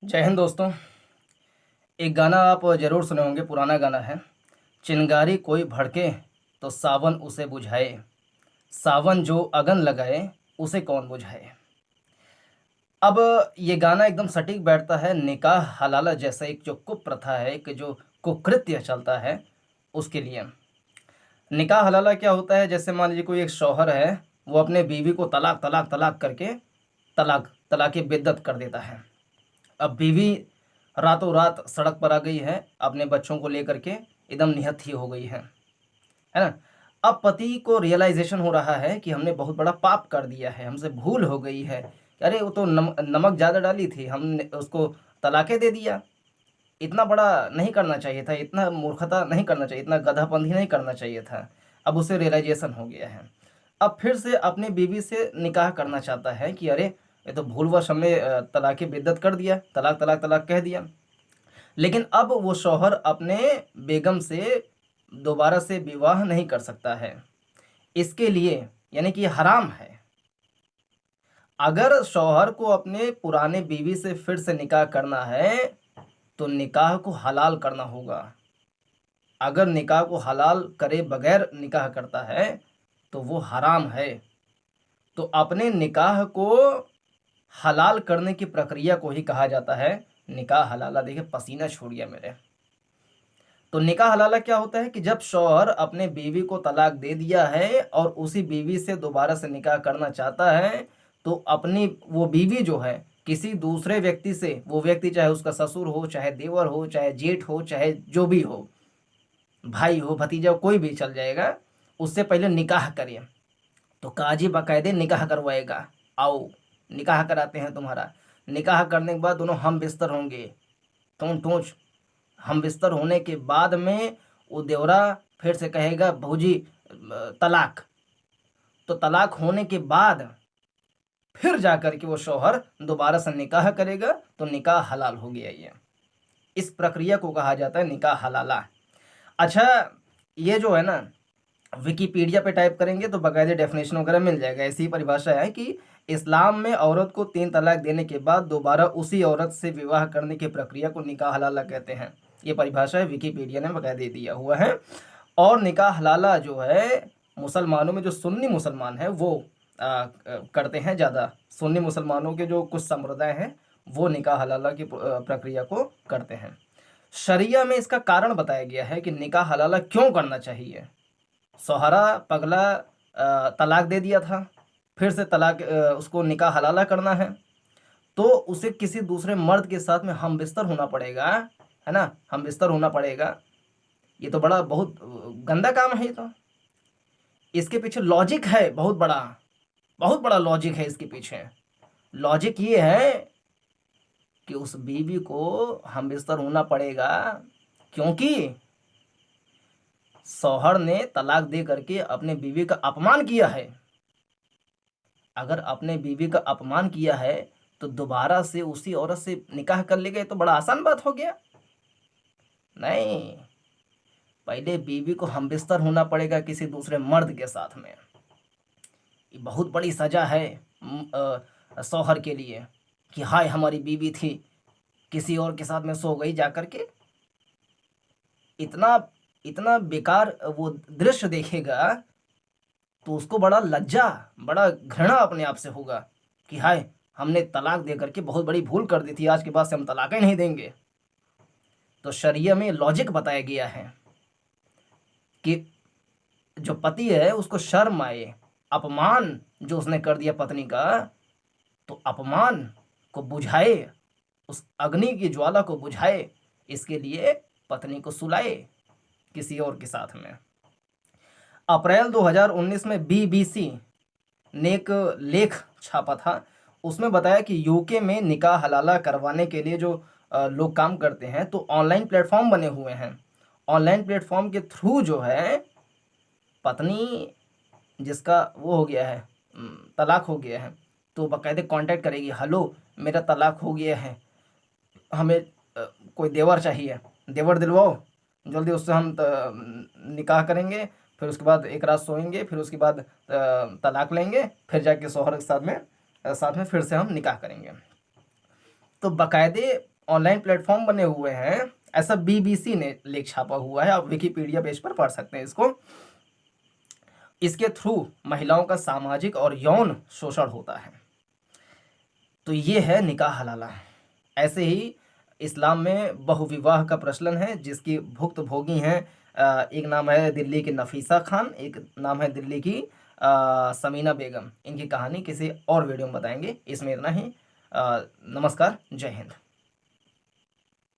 जय हिंद दोस्तों। एक गाना आप ज़रूर सुने होंगे, पुराना गाना है। चिंगारी कोई भड़के तो सावन उसे बुझाए, सावन जो अगन लगाए उसे कौन बुझाए। अब ये गाना एकदम सटीक बैठता है निकाह हलाला जैसा एक जो कुप्रथा है, एक जो कुकृत्य चलता है उसके लिए। निकाह हलाला क्या होता है? जैसे मान लीजिए कोई एक शौहर है, वो अपने बीवी को तलाक तलाक तलाक करके तलाक तलाक बिद्दत कर देता है। अब बीवी रातों रात सड़क पर आ गई है, अपने बच्चों को लेकर के एकदम निहत्थी हो गई है ना। अब पति को रियलाइजेशन हो रहा है कि हमने बहुत बड़ा पाप कर दिया है, हमसे भूल हो गई है। अरे वो तो नमक ज़्यादा डाली थी, हमने उसको तलाक़ें दे दिया। इतना बड़ा नहीं करना चाहिए था, इतना मूर्खता नहीं करना चाहिए, इतना गधापंथी नहीं करना चाहिए था। अब उसे रियलाइजेशन हो गया है। अब फिर से अपनी बीवी से निकाह करना चाहता है कि अरे ये तो भूलवश हमने तलाक़ बिद्दत कर दिया, तलाक तलाक तलाक कह दिया। लेकिन अब वो शौहर अपने बेगम से दोबारा से विवाह नहीं कर सकता है। इसके लिए यानी कि हराम है। अगर शौहर को अपने पुराने बीवी से फिर से निकाह करना है तो निकाह को हलाल करना होगा। अगर निकाह को हलाल करे बगैर निकाह करता है तो वो हराम है। तो अपने निकाह को हलाल करने की प्रक्रिया को ही कहा जाता है निकाह हलाला। देखिए पसीना छूट गया मेरे। तो निकाह हलाला क्या होता है कि जब शौहर अपने बीवी को तलाक दे दिया है और उसी बीवी से दोबारा से निकाह करना चाहता है तो अपनी वो बीवी जो है किसी दूसरे व्यक्ति से, वो व्यक्ति चाहे उसका ससुर हो, चाहे देवर हो, चाहे जेठ हो, चाहे जो भी हो, भाई हो, भतीजा हो, कोई भी चल जाएगा, उससे पहले निकाह करिए। तो काजी बाकायदे निकाह करवाएगा। आओ निकाह कराते हैं तुम्हारा। निकाह करने के बाद दोनों हम बिस्तर होंगे, तून टूच। हम बिस्तर होने के बाद में वो देवरा फिर से कहेगा भौजी तलाक। तो तलाक होने के बाद फिर जाकर के वो शौहर दोबारा से निकाह करेगा तो निकाह हलाल हो गया। ये इस प्रक्रिया को कहा जाता है निकाह हलाला। अच्छा, ये जो है ना, विकिपीडिया पे टाइप करेंगे तो बाकायदे डेफिनेशन वगैरह मिल जाएगा। ऐसी परिभाषा है कि इस्लाम में औरत को 3 तलाक देने के बाद दोबारा उसी औरत से विवाह करने की प्रक्रिया को निकाह हलाला कहते हैं। ये परिभाषा है, विकिपीडिया ने बाकायदे दिया हुआ है। और निकाह हलाला जो है मुसलमानों में जो सुन्नी मुसलमान है वो करते हैं ज़्यादा। सुन्नी मुसलमानों के जो कुछ संप्रदाय हैं वो निकाह हलाला की प्रक्रिया को करते हैं। शरिया में इसका कारण बताया गया है कि निकाह हलाला क्यों करना चाहिए। शौहरा पगला तलाक दे दिया था, फिर से तलाक उसको निकाह हलाला करना है तो उसे किसी दूसरे मर्द के साथ में हम बिस्तर होना पड़ेगा, है ना, हम बिस्तर होना पड़ेगा। ये तो बड़ा बहुत गंदा काम है। ये तो इसके पीछे लॉजिक है बहुत बड़ा लॉजिक है इसके पीछे। लॉजिक ये है कि उस बीवी को हम बिस्तर होना पड़ेगा क्योंकि शौहर ने तलाक दे करके अपने बीवी का अपमान किया है। अगर अपने बीवी का अपमान किया है तो दोबारा से उसी औरत से निकाह कर लेगा, तो बड़ा आसान बात हो गया। नहीं, पहले बीवी को हम बिस्तर होना पड़ेगा किसी दूसरे मर्द के साथ में। ये बहुत बड़ी सजा है शौहर के लिए कि हाय हमारी बीवी थी, किसी और के साथ में सो गई जाकर के। इतना इतना बेकार वो दृश्य देखेगा तो उसको बड़ा लज्जा, बड़ा घृणा अपने आप से होगा कि हाय हमने तलाक दे करके बहुत बड़ी भूल कर दी थी, आज के बाद से हम तलाक ही नहीं देंगे। तो शरिया में लॉजिक बताया गया है कि जो पति है उसको शर्म आए, अपमान जो उसने कर दिया पत्नी का, तो अपमान को बुझाए, उस अग्नि की ज्वाला को बुझाए, इसके लिए पत्नी को सुलाए किसी और के साथ में। अप्रैल 2019 में बीबीसी ने एक लेख छापा था, उसमें बताया कि यूके में निकाह हलाला करवाने के लिए जो लोग काम करते हैं तो ऑनलाइन प्लेटफॉर्म बने हुए हैं। ऑनलाइन प्लेटफॉर्म के थ्रू जो है पत्नी जिसका वो हो गया है, तलाक हो गया है, तो बाकायदे कांटेक्ट करेगी, हेलो मेरा तलाक हो गया है, हमें कोई देवर चाहिए, देवर दिलवाओ जल्दी, उससे हम निकाह करेंगे, फिर उसके बाद एक रात सोएंगे, फिर उसके बाद तलाक लेंगे, फिर जाके शौहर के साथ में फिर से हम निकाह करेंगे। तो बाकायदे ऑनलाइन प्लेटफॉर्म बने हुए हैं, ऐसा बीबीसी ने लेख छापा हुआ है, आप विकिपीडिया पेज पर पढ़ सकते हैं इसको। इसके थ्रू महिलाओं का सामाजिक और यौन शोषण होता है। तो ये है निकाह हलाला। ऐसे ही इस्लाम में बहुविवाह का प्रचलन है, जिसकी भुक्तभोगी हैं एक नाम है दिल्ली की नफीसा खान, एक नाम है दिल्ली की समीना बेगम। इनकी कहानी किसी और वीडियो में बताएंगे। इसमें इतना ही। नमस्कार, जय हिंद।